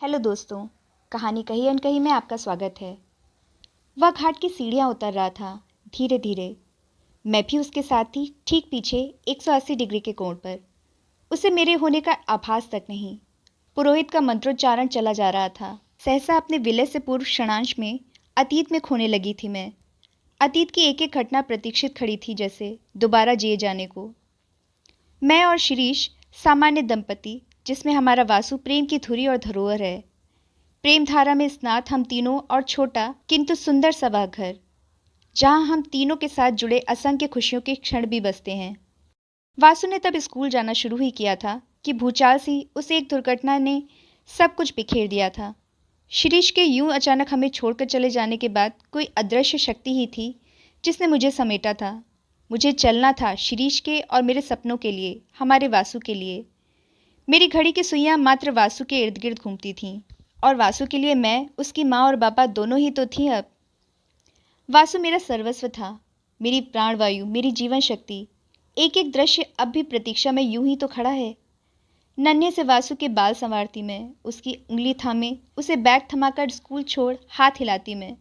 Hello दोस्तों। कहानी कही अनकही में आपका स्वागत है। वह घाट की सीढ़ियां उतर रहा था धीरे धीरे। मैं भी उसके साथ थी, ठीक पीछे 180 डिग्री के कोण पर। उसे मेरे होने का आभास तक नहीं। पुरोहित का मंत्रोच्चारण चला जा रहा था। सहसा अपने विलय से पूर्व क्षणांश में अतीत में खोने लगी थी मैं। अतीत की एक एक घटना प्रतीक्षित खड़ी थी, जैसे दोबारा जिए जाने को। मैं और शिरीष सामान्य दंपति, जिसमें हमारा वासु प्रेम की धुरी और धरोहर है। प्रेम धारा में स्नात हम तीनों और छोटा किंतु सुंदर सा वह घर, जहां हम तीनों के साथ जुड़े असंख्य खुशियों के क्षण भी बसते हैं। वासु ने तब स्कूल जाना शुरू ही किया था कि भूचाल सी उस एक दुर्घटना ने सब कुछ बिखेर दिया था। शिरीष के यूं अचानक हमें छोड़कर चले जाने के बाद कोई अदृश्य शक्ति ही थी जिसने मुझे समेटा था। मुझे चलना था शिरीष के और मेरे सपनों के लिए, हमारे वासु के लिए। मेरी घड़ी की सुइयां मात्र वासु के इर्द गिर्द घूमती थीं, और वासु के लिए मैं, उसकी माँ और पापा दोनों ही तो थी अब। वासु मेरा सर्वस्व था, मेरी प्राणवायु, मेरी जीवन शक्ति। एक एक दृश्य अब भी प्रतीक्षा में यूं ही तो खड़ा है। नन्हे से वासु के बाल संवारती मैं, उसकी उंगली थामे उसे बैग थमाकर स्कूल छोड़ हाथ हिलाती मैं।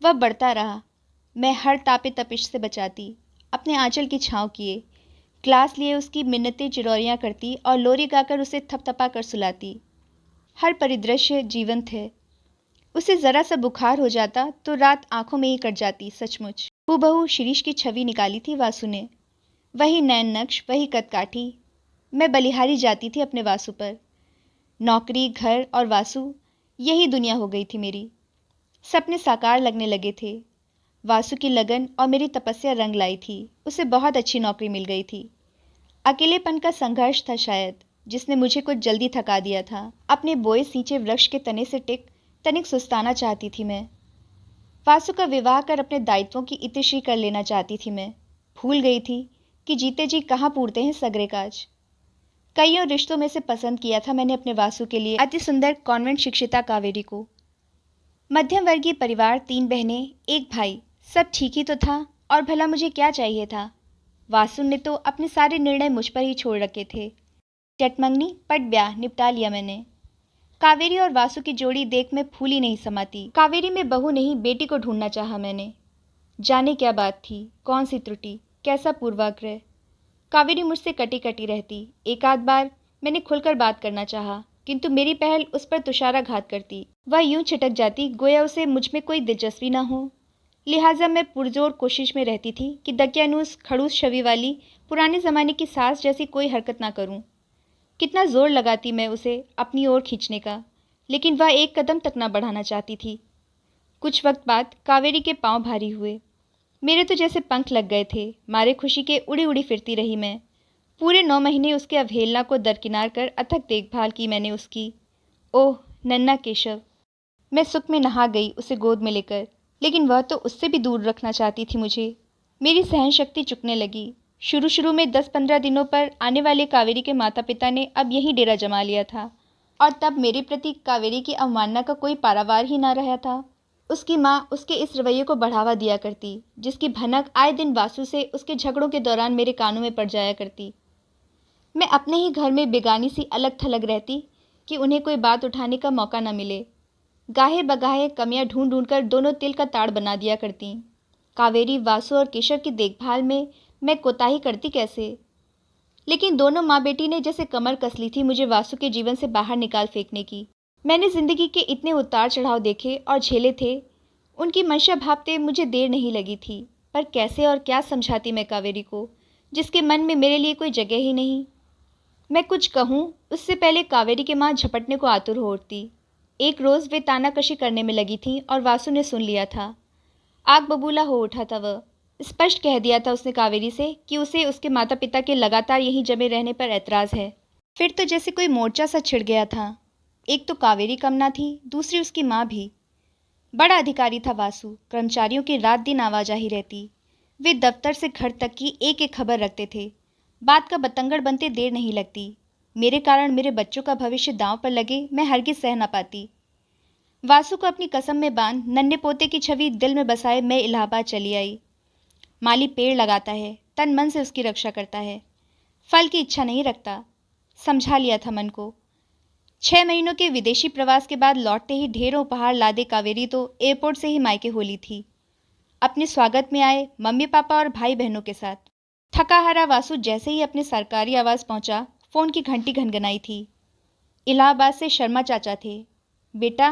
वह बढ़ता रहा, मैं हर तापे तपिश से बचाती, अपने आंचल की छाँव किए, क्लास लिए उसकी मिन्नतें चिरौरियाँ करती और लोरी गाकर उसे थपथपा कर सुलाती। हर परिदृश्य जीवंत है। उसे जरा सा बुखार हो जाता तो रात आंखों में ही कट जाती। सचमुच हूबहू शिरीष की छवि निकाली थी वासु ने। वही नैन नक्श, वही कदकाठी। मैं बलिहारी जाती थी अपने वासु पर। नौकरी, घर और वासु, यही दुनिया हो गई थी मेरी। सपने साकार लगने लगे थे। वासु की लगन और मेरी तपस्या रंग लाई थी। उसे बहुत अच्छी नौकरी मिल गई थी। अकेलेपन का संघर्ष था शायद, जिसने मुझे कुछ जल्दी थका दिया था। अपने बोए सींचे वृक्ष के तने से टिक तनिक सुस्ताना चाहती थी मैं। वासु का विवाह कर अपने दायित्वों की इतिश्री कर लेना चाहती थी मैं। भूल गई थी कि जीते जी कहाँ पूरते हैं सगरे काज। कईयों रिश्तों में से पसंद किया था मैंने अपने वासु के लिए अति सुंदर कॉन्वेंट शिक्षिता कावेरी को। मध्यम वर्गीय परिवार, 3 बहनें, 1 भाई, सब ठीक ही तो था। और भला मुझे क्या चाहिए था? वासु ने तो अपने सारे निर्णय मुझ पर ही छोड़ रखे थे। चटमंगनी पट ब्याह निपटा लिया मैंने। कावेरी और वासु की जोड़ी देख मैं फूली नहीं समाती। कावेरी में बहू नहीं, बेटी को ढूंढना चाहा मैंने। जाने क्या बात थी, कौन सी त्रुटि, कैसा पूर्वाग्रह। कावेरी मुझसे कटी कटी रहती। एक आध बार मैंने खुलकर बात करना चाहा, किंतु मेरी पहल उस पर तुषाराघात करती। वह यूं छिटक जाती गोया उसे मुझ में कोई दिलचस्पी न हो। लिहाजा मैं पुरजोर कोशिश में रहती थी कि दकियानूस खड़ूस छवि वाली पुराने ज़माने की सास जैसी कोई हरकत ना करूं। कितना जोर लगाती मैं उसे अपनी ओर खींचने का, लेकिन वह एक कदम तक ना बढ़ाना चाहती थी। कुछ वक्त बाद कावेरी के पांव भारी हुए। मेरे तो जैसे पंख लग गए थे। मारे खुशी के उड़ी उड़ी फिरती रही मैं। पूरे 9 महीने उसके अवहेलना को दरकिनार कर अथक देखभाल की मैंने उसकी। ओह नन्ना केशव। मैं सुख में नहा गई उसे गोद में लेकर, लेकिन वह तो उससे भी दूर रखना चाहती थी मुझे। मेरी सहन शक्ति चुकने लगी। शुरू शुरू में 10-15 दिनों पर आने वाले कावेरी के माता पिता ने अब यही डेरा जमा लिया था, और तब मेरे प्रति कावेरी की अवमानना का कोई पारावार ही ना रहा था। उसकी माँ उसके इस रवैये को बढ़ावा दिया करती, जिसकी भनक आए दिन वासु से उसके झगड़ों के दौरान मेरे कानों में पड़ जाया करती। मैं अपने ही घर में बेगानी सी अलग थलग रहती कि उन्हें कोई बात उठाने का मौका न मिले। गाहे बगाहे कमियां ढूंढ ढूंढ कर दोनों तिल का ताड़ बना दिया करती। कावेरी, वासु और केशव की देखभाल में मैं कोताही करती कैसे? लेकिन दोनों माँ बेटी ने जैसे कमर कस ली थी मुझे वासु के जीवन से बाहर निकाल फेंकने की। मैंने जिंदगी के इतने उतार चढ़ाव देखे और झेले थे। उनकी मंशा भापते मुझे देर नहीं लगी थी, पर कैसे और क्या समझाती मैं कावेरी को, जिसके मन में मेरे लिए कोई जगह ही नहीं। मैं कुछ कहूँ उससे पहले कावेरी की माँ झपटने को आतुर हो उठती। एक रोज वे तानाकशी करने में लगी थी और वासु ने सुन लिया था। आग बबूला हो उठा था वह। स्पष्ट कह दिया था उसने कावेरी से कि उसे उसके माता पिता के लगातार यहीं जमे रहने पर ऐतराज़ है। फिर तो जैसे कोई मोर्चा सा छिड़ गया था। एक तो कावेरी कम ना थी, दूसरी उसकी माँ भी। बड़ा अधिकारी था वासु। कर्मचारियों की रात दिन आवाजाही रहती। वे दफ्तर से घर तक की एक एक खबर रखते थे। बात का बतंगड़ बनते देर नहीं लगती। मेरे कारण मेरे बच्चों का भविष्य दांव पर लगे मैं हरगिज सह न पाती। वासु को अपनी कसम में बांध नन्हे पोते की छवि दिल में बसाए मैं इलाहाबाद चली आई। माली पेड़ लगाता है, तन मन से उसकी रक्षा करता है, फल की इच्छा नहीं रखता। समझा लिया था मन को। 6 महीनों के विदेशी प्रवास के बाद लौटते ही ढेरों उपहार लादे कावेरी तो एयरपोर्ट से ही मायके होली थी, अपने स्वागत में आए मम्मी पापा और भाई बहनों के साथ। थका हारा वासु जैसे ही अपने सरकारी आवास पहुंचा, फोन की घंटी घनघनाई थी। इलाहाबाद से शर्मा चाचा थे। बेटा,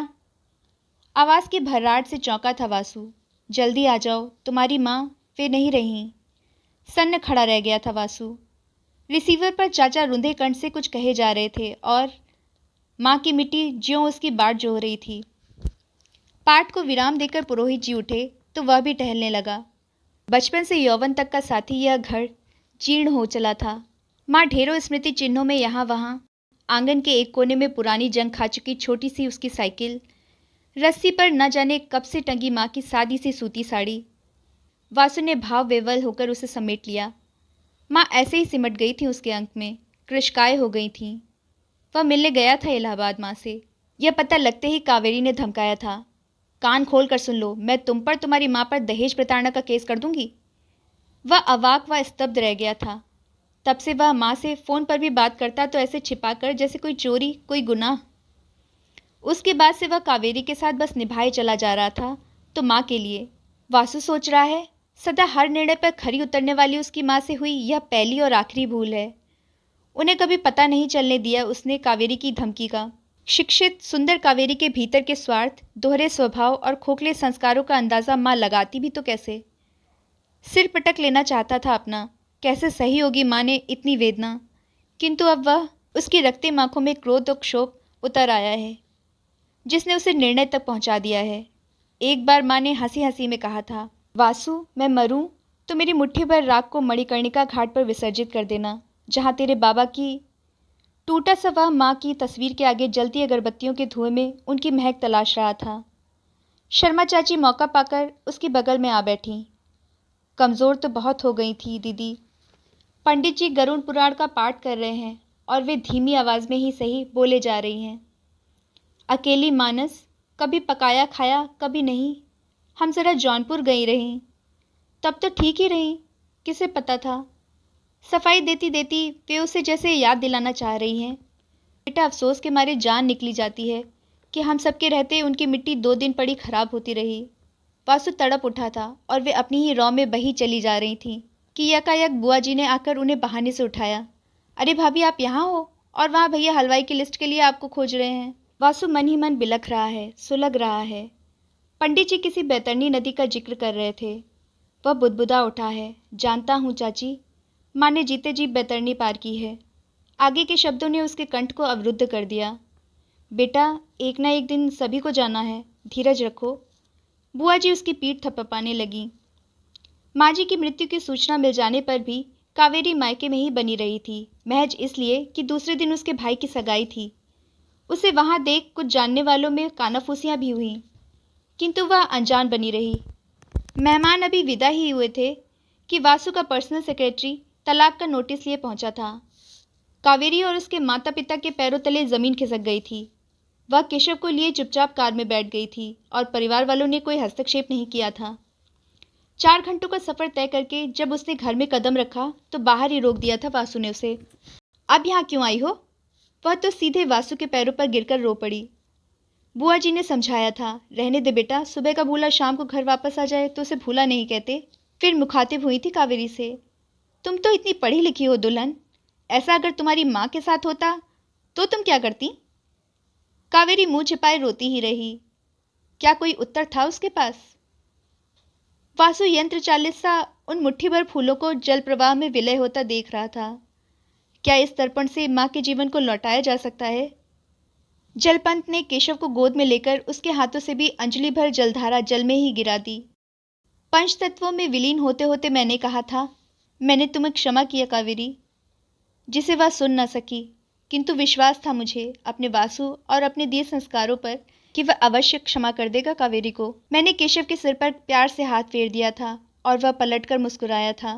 आवाज की भर्राट से चौंका था वासु। जल्दी आ जाओ, तुम्हारी माँ वे नहीं रहीं। सन्न खड़ा रह गया था वासु। रिसीवर पर चाचा रुंधे कंठ से कुछ कहे जा रहे थे और माँ की मिट्टी ज्यों उसकी बाट जो रही थी। पाठ को विराम देकर पुरोहित जी उठे तो वह भी टहलने लगा। बचपन से यौवन तक का साथी यह घर जीर्ण हो चला था। माँ ढेरों स्मृति चिन्हों में यहाँ वहाँ, आंगन के एक कोने में पुरानी जंग खा चुकी छोटी सी उसकी साइकिल, रस्सी पर न जाने कब से टंगी माँ की सादी सी सूती साड़ी। वासु ने भाव विवल होकर उसे समेट लिया। माँ ऐसे ही सिमट गई थी उसके अंक में, कृशकाय हो गई थीं। वह मिलने गया था इलाहाबाद माँ से। यह पता लगते ही कावेरी ने धमकाया था, कान खोल कर सुन लो, मैं तुम पर तुम्हारी माँ पर दहेज प्रताड़ना का केस कर दूंगी। वह अवाक व स्तब्ध रह गया था। तब से वह माँ से फ़ोन पर भी बात करता तो ऐसे छिपाकर जैसे कोई चोरी, कोई गुनाह। उसके बाद से वह कावेरी के साथ बस निभाए चला जा रहा था, तो माँ के लिए। वासु सोच रहा है, सदा हर निर्णय पर खरी उतरने वाली उसकी माँ से हुई यह पहली और आखिरी भूल है। उन्हें कभी पता नहीं चलने दिया उसने कावेरी की धमकी का। शिक्षित सुंदर कावेरी के भीतर के स्वार्थ, दोहरे स्वभाव और खोखले संस्कारों का अंदाज़ा माँ लगाती भी तो कैसे। सिर पटक लेना चाहता था अपना। कैसे सही होगी माँ ने इतनी वेदना। किंतु अब वह उसकी रक्ते आंखों में क्रोध और क्षोभ उतर आया है, जिसने उसे निर्णय तक पहुंचा दिया है। एक बार माँ ने हंसी हंसी में कहा था, वासु, मैं मरूं तो मेरी मुट्ठी भर राख को मणिकर्णिका घाट पर विसर्जित कर देना, जहाँ तेरे बाबा की। टूटा सा वह माँ की तस्वीर के आगे जलती अगरबत्तियों के धुएं में उनकी महक तलाश रहा था। शर्मा चाची मौका पाकर उसके बगल में आ बैठी। कमज़ोर तो बहुत हो गई थी दीदी। पंडित जी गरुड़ पुराण का पाठ कर रहे हैं और वे धीमी आवाज़ में ही सही बोले जा रही हैं। अकेली मानस, कभी पकाया खाया कभी नहीं। हम ज़रा जौनपुर गई रहीं, तब तो ठीक ही रहीं, किसे पता था। सफाई देती देती वे उसे जैसे याद दिलाना चाह रही हैं। बेटा, अफसोस के मारे जान निकली जाती है कि हम सबके रहते उनकी मिट्टी 2 दिन पड़ी खराब होती रही। वासु तड़प उठा था और वे अपनी ही रौ में बही चली जा रही थीं कि यकायक बुआ जी ने आकर उन्हें बहाने से उठाया। अरे भाभी, आप यहाँ हो और वहाँ भैया हलवाई की लिस्ट के लिए आपको खोज रहे हैं। वासु मन ही मन बिलख रहा है, सुलग रहा है। पंडित जी किसी बैतरनी नदी का जिक्र कर रहे थे। वह बुदबुदा उठा है, जानता हूँ चाची, माँ ने जीते जी बैतरनी पार की है। आगे के शब्दों ने उसके कंठ को अवरुद्ध कर दिया। बेटा, एक ना एक दिन सभी को जाना है, धीरज रखो। बुआ जी उसकी पीठ थपथपाने लगी। माँ जी की मृत्यु की सूचना मिल जाने पर भी कावेरी मायके में ही बनी रही थी, महज इसलिए कि दूसरे दिन उसके भाई की सगाई थी। उसे वहाँ देख कुछ जानने वालों में कानाफूसियाँ भी हुईं, किंतु वह अनजान बनी रही। मेहमान अभी विदा ही हुए थे कि वासु का पर्सनल सेक्रेटरी तलाक का नोटिस लिए पहुंचा था। कावेरी और उसके माता पिता के पैरों तले ज़मीन खिसक गई थी। वह केशव को लिए चुपचाप कार में बैठ गई थी और परिवार वालों ने कोई हस्तक्षेप नहीं किया था। 4 घंटों का सफ़र तय करके जब उसने घर में कदम रखा तो बाहर ही रोक दिया था वासु ने उसे। अब यहाँ क्यों आई हो? वह तो सीधे वासु के पैरों पर गिरकर रो पड़ी। बुआ जी ने समझाया था, रहने दे बेटा, सुबह का भूला शाम को घर वापस आ जाए तो उसे भूला नहीं कहते। फिर मुखातिब हुई थी कावेरी से, तुम तो इतनी पढ़ी लिखी हो दुल्हन, ऐसा अगर तुम्हारी माँ के साथ होता तो तुम क्या करती? कावेरी मुंह छिपाए रोती ही रही। क्या कोई उत्तर था उसके पास? वासु यंत्र चालित सा उन मुट्ठी भर फूलों को जल प्रवाह में विलय होता देख रहा था। क्या इस तर्पण से माँ के जीवन को लौटाया जा सकता है? जलपंत ने केशव को गोद में लेकर उसके हाथों से भी अंजलि भर जलधारा जल में ही गिरा दी। पंच तत्वों में विलीन होते होते मैंने कहा था, मैंने तुम्हें क्षमा किया कावेरी, जिसे वह सुन न सकी, किंतु विश्वास था मुझे अपने वासु और अपने दिए संस्कारों पर कि वह अवश्य क्षमा कर देगा कावेरी को। मैंने केशव के सिर पर प्यार से हाथ फेर दिया था और वह पलटकर मुस्कुराया था।